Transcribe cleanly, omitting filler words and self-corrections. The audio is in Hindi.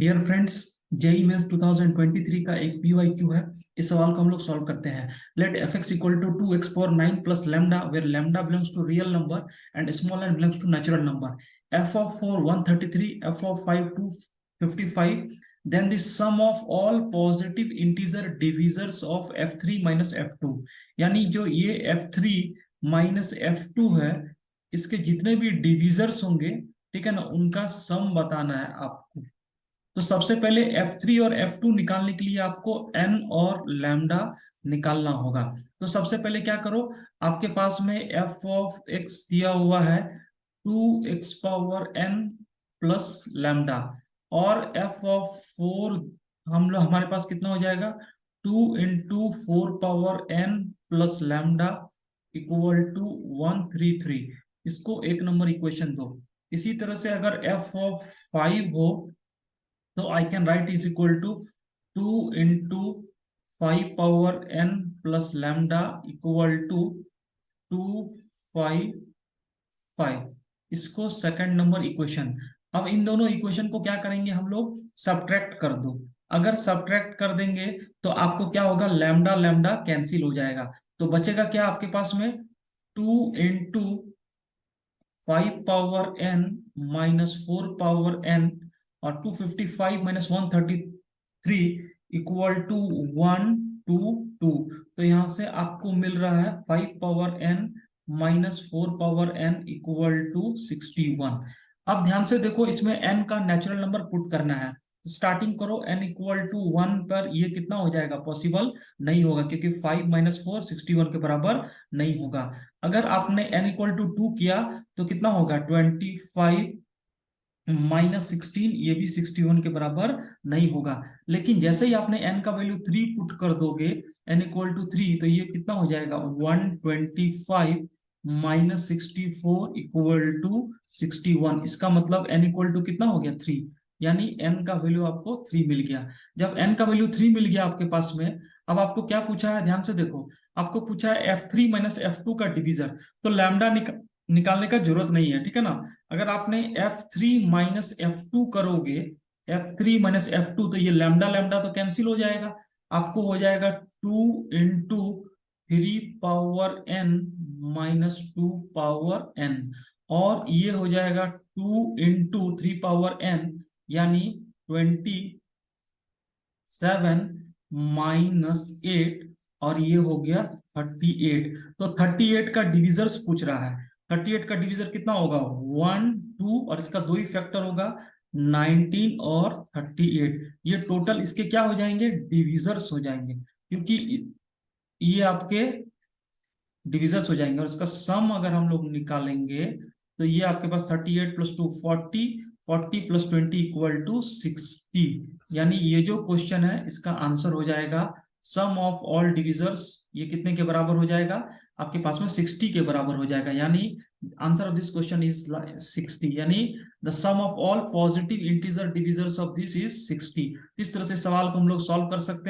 डियर फ्रेंड्स, जेई मेंस 2023 का एक पीवाईक्यू है। इस सवाल को हम लोग सॉल्व करते हैं। Let f x equal to 2x power 9 plus lambda where lambda belongs to real number and small n belongs to natural number. F of 4 133, f of 5 255, then the sum of all positive integer divisors of f3 minus f2। यानी जो ये f3 माइनस f2 है, इसके जितने भी डिविजर्स होंगे, ठीक है ना, उनका सम बताना है आपको। तो सबसे पहले F3 और F2 निकालने के लिए आपको n और लैम्डा निकालना होगा। तो सबसे पहले क्या करो, आपके पास में f ऑफ x दिया हुआ है 2x power n plus lambda, और f ऑफ 4 हमारे पास कितना हो जाएगा, 2 into 4 power n plus lambda equal to 133। इसको एक नंबर इक्वेशन दो। इसी तरह से अगर f ऑफ 5 हो तो I can write is equal to 2 into 5 power n plus lambda equal to 255। इसको सेकंड नंबर इक्वेशन। अब इन दोनों इक्वेशन को क्या करेंगे हम लोग, सब्ट्रैक्ट कर दो। अगर सब्ट्रैक्ट कर देंगे तो आपको क्या होगा, लैम्डा लैम्डा कैंसिल हो जाएगा। तो बचेगा क्या आपके पास में, 2 into 5 power n minus 4 power n, और 255 माइनस 133 इक्वल टू 122। तो यहां से आपको मिल रहा है 5 power n minus 4 power n equal to 61। अब ध्यान से देखो, इसमें n का नेचुरल नंबर पुट करना है। स्टार्टिंग करो n इक्वल टू 1 पर, ये कितना हो जाएगा, पॉसिबल नहीं होगा क्योंकि 5 माइनस 4 61 के बराबर नहीं होगा। अगर आपने n इक्वल टू 2 किया तो कितना होगा, 25 माइनस 16, ये भी 61 के बराबर नहीं होगा। लेकिन जैसे ही आपने n का वैल्यू 3 पुट कर दोगे, n इक्वल टू 3, तो ये कितना हो जाएगा, 125 माइनस 64 इक्वल टू 61। इसका मतलब n इक्वल टू कितना हो गया, 3। यानी n का वैल्यू आपको 3 मिल गया। जब n का वैल्यू 3 मिल गया आपके पास में, अब आपको क्या पूछा है, ध्यान से देखो। आपको पूछा है F3 माइनस F2 का डिवीजर। तो लैम्डा निकालने का जरूरत नहीं है, ठीक है ना। अगर आपने F3 माइनस F2 करोगे, F3 माइनस F2, तो ये लैम्डा लैम्डा तो कैंसिल हो जाएगा। आपको हो जाएगा 2 into 3 power n minus 2 power n, और ये हो जाएगा 2 इंटू 3 पावर n, यानी 27 माइनस 8, और ये हो गया 38। तो 38 का डिविजर्स पूछ रहा है। 38 का डिविजर कितना होगा, 1 2, और इसका दो ही फैक्टर होगा, 19 और 38। ये टोटल इसके क्या हो जाएंगे, डिविजर्स हो जाएंगे, क्योंकि ये आपके डिविजर्स हो जाएंगे। और इसका सम अगर हम लोग निकालेंगे तो ये आपके पास 38 प्लस 2 40, 40 प्लस 20 इक्वल टू 60। यानी ये जो क्वेश्चन है इसका आंसर हो जाएगा सम ऑफ ऑल डिविजर्स, ये कितने के बराबर हो जाएगा, आपके पास में 60 के बराबर हो जाएगा। यानी answer of this question is 60। यानी the sum of all positive integer divisors of this is 60। इस तरह से सवाल को हम लोग सॉल्व कर सकते हैं।